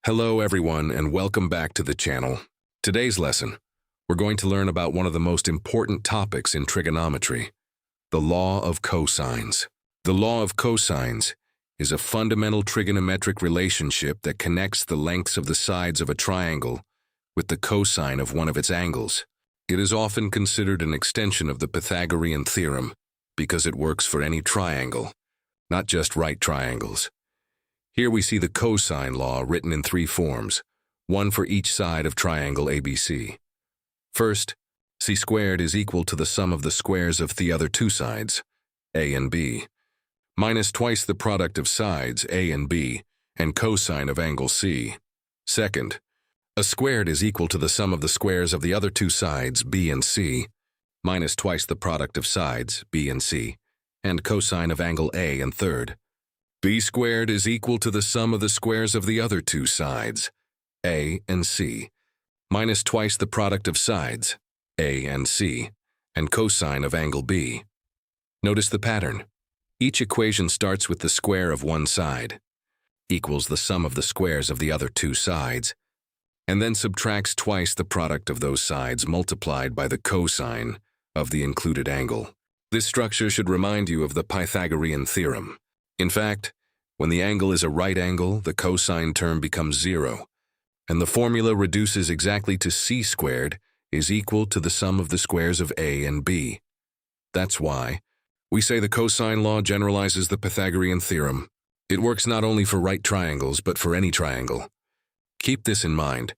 Hello everyone and welcome back to the channel. Today's lesson, we're going to learn about one of the most important topics in trigonometry, the law of cosines. The law of cosines is a fundamental trigonometric relationship that connects the lengths of the sides of a triangle with the cosine of one of its angles. It is often considered an extension of the Pythagorean Theorem because it works for any triangle, not just right triangles. Here we see the cosine law written in three forms, one for each side of triangle ABC. First, c squared is equal to the sum of the squares of the other two sides, A and B, minus twice the product of sides A and B and cosine of angle C. Second, a squared is equal to the sum of the squares of the other two sides B and C, minus twice the product of sides B and C and cosine of angle A. And third, b squared is equal to the sum of the squares of the other two sides, A and C, minus twice the product of sides, A and C, and cosine of angle B. Notice the pattern. Each equation starts with the square of one side, equals the sum of the squares of the other two sides, and then subtracts twice the product of those sides multiplied by the cosine of the included angle. This structure should remind you of the Pythagorean Theorem. In fact, when the angle is a right angle, the cosine term becomes 0, and the formula reduces exactly to c squared is equal to the sum of the squares of A and B. That's why we say the cosine law generalizes the Pythagorean theorem. It works not only for right triangles, but for any triangle. Keep this in mind.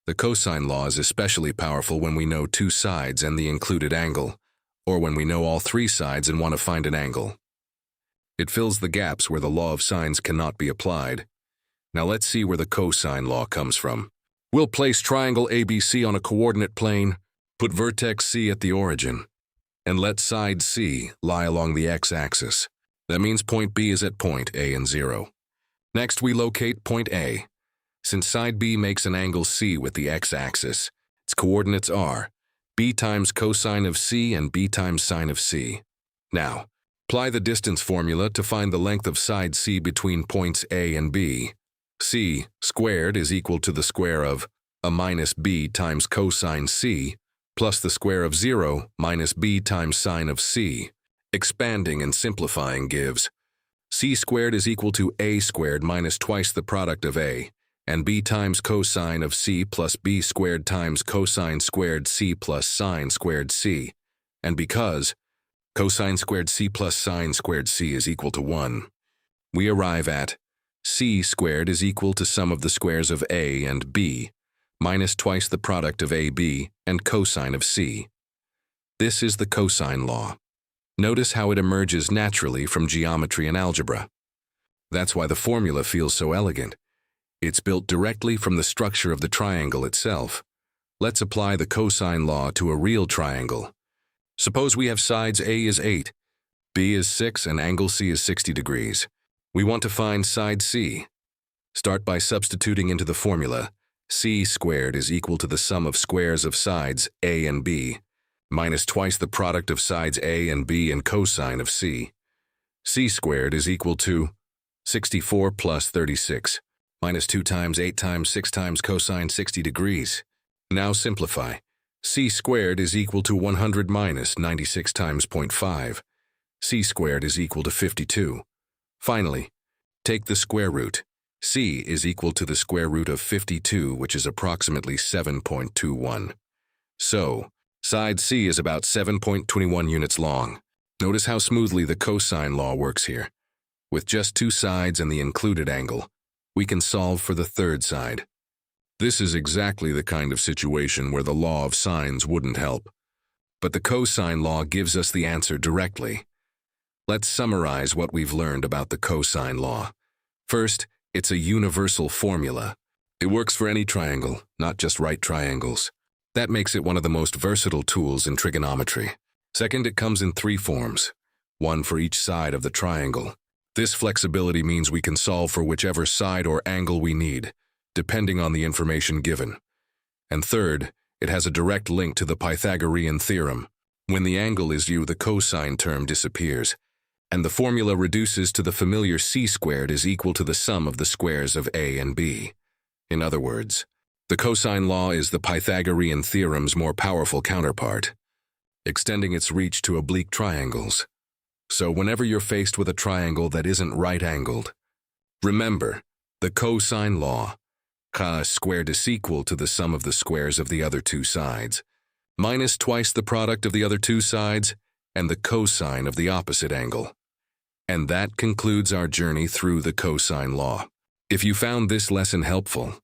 The cosine law is especially powerful when we know two sides and the included angle, or when we know all three sides and want to find an angle. It fills the gaps where the law of sines cannot be applied. Now let's see where the cosine law comes from. We'll place triangle ABC on a coordinate plane, put vertex C at the origin, and let side C lie along the x-axis. That means point B is at point A and 0. Next, we locate point A. Since side B makes an angle C with the x-axis, its coordinates are B times cosine of C and B times sine of C. Now, apply the distance formula to find the length of side C between points A and B. C squared is equal to the square of a minus B times cosine C plus the square of 0 minus B times sine of C. Expanding and simplifying gives C squared is equal to A squared minus twice the product of A and B times cosine of C plus B squared times cosine squared C plus sine squared C. And because cosine squared C plus sine squared C is equal to 1, we arrive at C squared is equal to sum of the squares of A and B, minus twice the product of AB and cosine of C. This is the cosine law. Notice how it emerges naturally from geometry and algebra. That's why the formula feels so elegant. It's built directly from the structure of the triangle itself. Let's apply the cosine law to a real triangle. Suppose we have sides A is 8, B is 6, and angle C is 60 degrees. We want to find side C. Start by substituting into the formula. C squared is equal to the sum of squares of sides A and B, minus twice the product of sides A and B and cosine of C. C squared is equal to 64 plus 36, minus 2 times 8 times 6 times cosine 60 degrees. Now simplify. C squared is equal to 100 minus 96 times 0.5. C squared is equal to 52. Finally, take the square root. C is equal to the square root of 52, which is approximately 7.21. So, side C is about 7.21 units long. Notice how smoothly the cosine law works here. With just two sides and the included angle, we can solve for the third side. This is exactly the kind of situation where the law of sines wouldn't help. But the cosine law gives us the answer directly. Let's summarize what we've learned about the cosine law. First, it's a universal formula. It works for any triangle, not just right triangles. That makes it one of the most versatile tools in trigonometry. Second, it comes in three forms, one for each side of the triangle. This flexibility means we can solve for whichever side or angle we need, depending on the information given. And third, it has a direct link to the Pythagorean theorem. When the angle is u, the cosine term disappears, and the formula reduces to the familiar c squared is equal to the sum of the squares of A and B. In other words, the cosine law is the Pythagorean theorem's more powerful counterpart, extending its reach to oblique triangles. So whenever you're faced with a triangle that isn't right-angled, remember the cosine law. Cos squared is equal to the sum of the squares of the other two sides, minus twice the product of the other two sides, and the cosine of the opposite angle. And that concludes our journey through the cosine law. If you found this lesson helpful,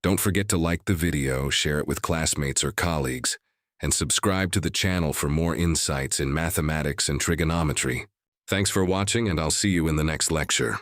don't forget to like the video, share it with classmates or colleagues, and subscribe to the channel for more insights in mathematics and trigonometry. Thanks for watching, and I'll see you in the next lecture.